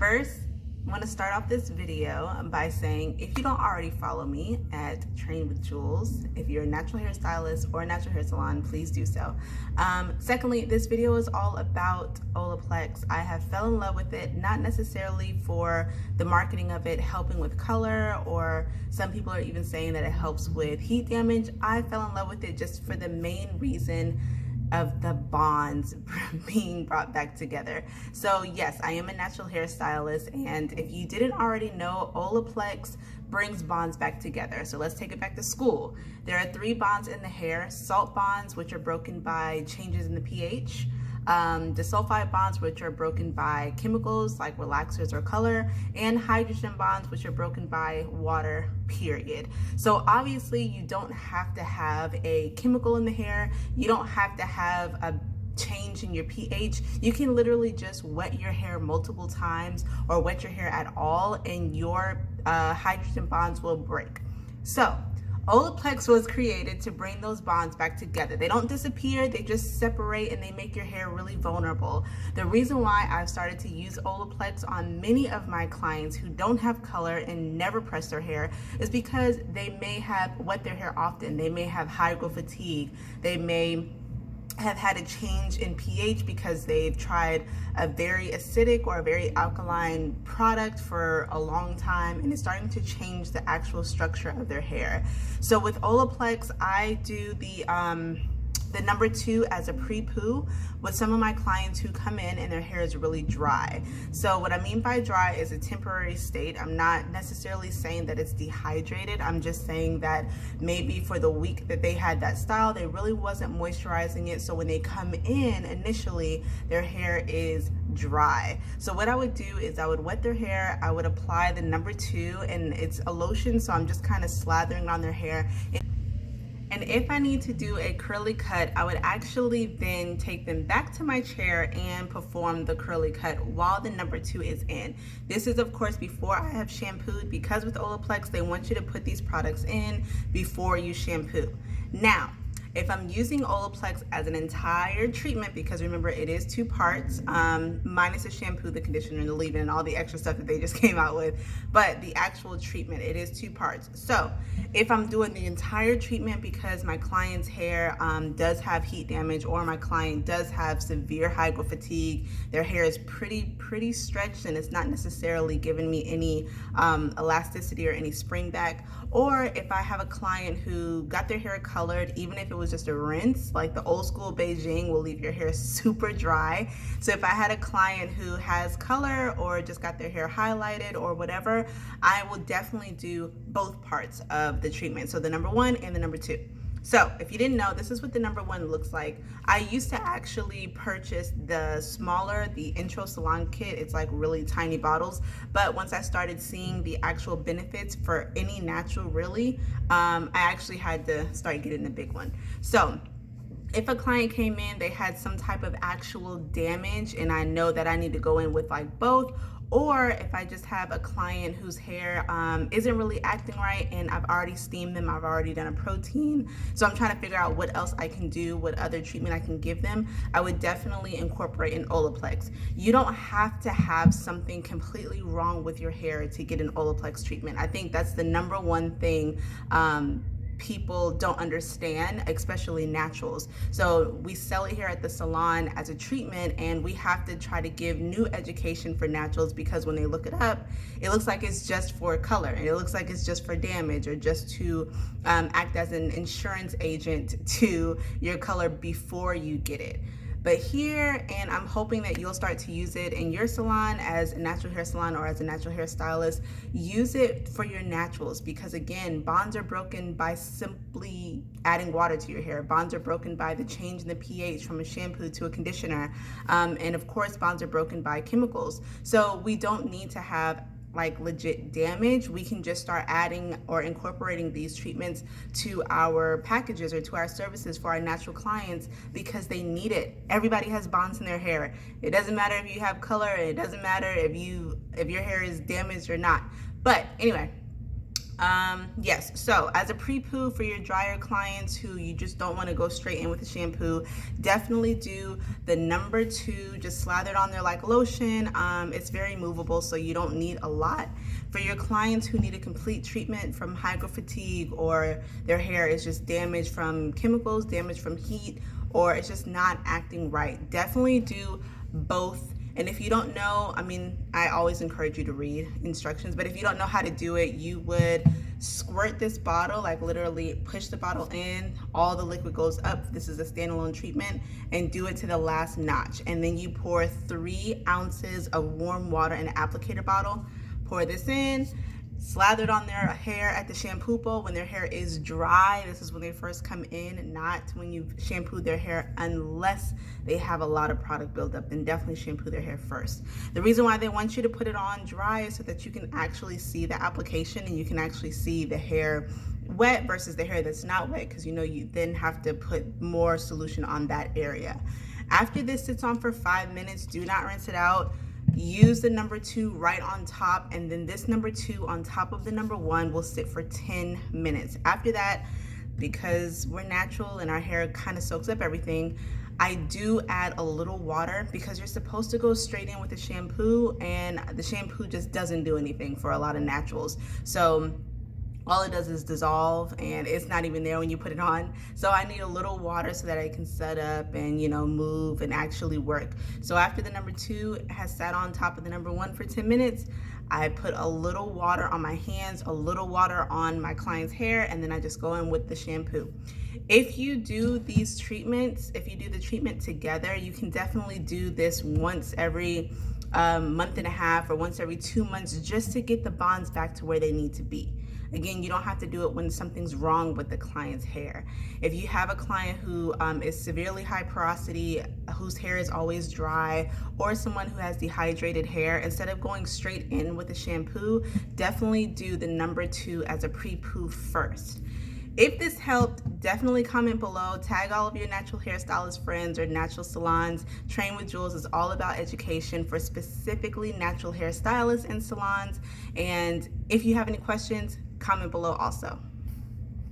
First, I want to start off this video by saying if you don't already follow me at Train with Jules, if you're a natural hair stylist or a natural hair salon, please do so. Secondly, this video is all about Olaplex. I have fell in love with it, not necessarily for the marketing of it helping with color, or some people are even saying that it helps with heat damage. I fell in love with it just for the main reason of the bonds being brought back together. So yes, I am a natural hair stylist, and if you didn't already know, Olaplex brings bonds back together. So let's take it back to school. There are 3 bonds in the hair: salt bonds, which are broken by changes in the pH, disulfide bonds, which are broken by chemicals like relaxers or color, and hydrogen bonds, which are broken by water, period. So obviously you don't have to have a chemical in the hair. You don't have to have a change in your pH. You can literally just wet your hair multiple times or wet your hair at all, and your hydrogen bonds will break. So Olaplex was created to bring those bonds back together. They don't disappear, they just separate, and they make your hair really vulnerable. The reason why I've started to use Olaplex on many of my clients who don't have color and never press their hair is because they may have wet their hair often. They may have hydro fatigue. They may have had a change in pH because they've tried a very acidic or a very alkaline product for a long time, and it's starting to change the actual structure of their hair. So with Olaplex, I do the number 2 as a pre-poo with some of my clients who come in and their hair is really dry. So what I mean by dry is a temporary state. I'm not necessarily saying that it's dehydrated. I'm just saying that maybe for the week that they had that style, they really wasn't moisturizing it. So when they come in initially, their hair is dry. So what I would do is I would wet their hair. I would apply the number 2, and it's a lotion. So I'm just kind of slathering on their hair. And if I need to do a curly cut, I would actually then take them back to my chair and perform the curly cut while the number 2 is in. This is of course before I have shampooed, because with Olaplex, they want you to put these products in before you shampoo. Now, if I'm using Olaplex as an entire treatment, because remember it is 2 parts, minus the shampoo, the conditioner, and the leave-in, and all the extra stuff that they just came out with, but the actual treatment, it is 2 parts. So if I'm doing the entire treatment because my client's hair does have heat damage, or my client does have severe hydro fatigue, their hair is pretty stretched and it's not necessarily giving me any elasticity or any spring back, or if I have a client who got their hair colored, even if it was just a rinse, like the old school Beijing will leave your hair super dry. So if I had a client who has color or just got their hair highlighted or whatever, I will definitely do both parts of the treatment. So the number 1 and the number 2. So if you didn't know, this is what the number 1 looks like. I used to actually purchase the smaller, the intro salon kit. It's like really tiny bottles. But once I started seeing the actual benefits for any natural really, I actually had to start getting the big one. So if a client came in, they had some type of actual damage, and I know that I need to go in with like both, or if I just have a client whose hair isn't really acting right and I've already steamed them, I've already done a protein, so I'm trying to figure out what else I can do, what other treatment I can give them, I would definitely incorporate an Olaplex. You don't have to have something completely wrong with your hair to get an Olaplex treatment. I think that's the number 1 thing people don't understand, especially naturals. So we sell it here at the salon as a treatment, and we have to try to give new education for naturals, because when they look it up, it looks like it's just for color, and it looks like it's just for damage, or just to act as an insurance agent to your color before you get it. But here, and I'm hoping that you'll start to use it in your salon as a natural hair salon or as a natural hair stylist, use it for your naturals, because again, bonds are broken by simply adding water to your hair. Bonds are broken by the change in the pH from a shampoo to a conditioner. And of course, bonds are broken by chemicals. So we don't need to have like legit damage. We can just start adding or incorporating these treatments to our packages or to our services for our natural clients, because they need it. Everybody has bonds in their hair. It doesn't matter if you have color, it doesn't matter if your hair is damaged or not. But anyway, Yes, so as a pre-poo for your drier clients who you just don't want to go straight in with the shampoo, definitely do the number 2, just slather it on there like lotion. It's very movable, so you don't need a lot. For your clients who need a complete treatment from hydro fatigue, or their hair is just damaged from chemicals, damaged from heat, or it's just not acting right, definitely do both. And if you don't know, I mean, I always encourage you to read instructions, but if you don't know how to do it, you would squirt this bottle, like literally push the bottle in, all the liquid goes up. This is a standalone treatment, and do it to the last notch. And then you pour 3 ounces of warm water in an applicator bottle, pour this in, slather it on their hair at the shampoo bowl when their hair is dry. This is when they first come in, not when you've shampooed their hair, unless they have a lot of product buildup. Then definitely shampoo their hair first. The reason why they want you to put it on dry is so that you can actually see the application, and you can actually see the hair wet versus the hair that's not wet, because you then have to put more solution on that area. After this sits on for 5 minutes, do not rinse it out. Use the number 2 right on top, and then this number 2 on top of the number 1 will sit for 10 minutes. After that, because we're natural and our hair kind of soaks up everything, I do add a little water, because you're supposed to go straight in with the shampoo, and the shampoo just doesn't do anything for a lot of naturals. So all it does is dissolve, and it's not even there when you put it on. So I need a little water so that I can set up and move and actually work. So after the number 2 has sat on top of the number 1 for 10 minutes, I put a little water on my hands, a little water on my client's hair, and then I just go in with the shampoo. If you do these treatments, if you do the treatment together, you can definitely do this once every month and a half, or once every 2 months, just to get the bonds back to where they need to be. Again, you don't have to do it when something's wrong with the client's hair. If you have a client who is severely high porosity, whose hair is always dry, or someone who has dehydrated hair, instead of going straight in with the shampoo, definitely do the number 2 as a pre-poo first. If this helped, definitely comment below. Tag all of your natural hairstylist friends or natural salons. Train with Jules is all about education for specifically natural hairstylists and salons. And if you have any questions, comment below also.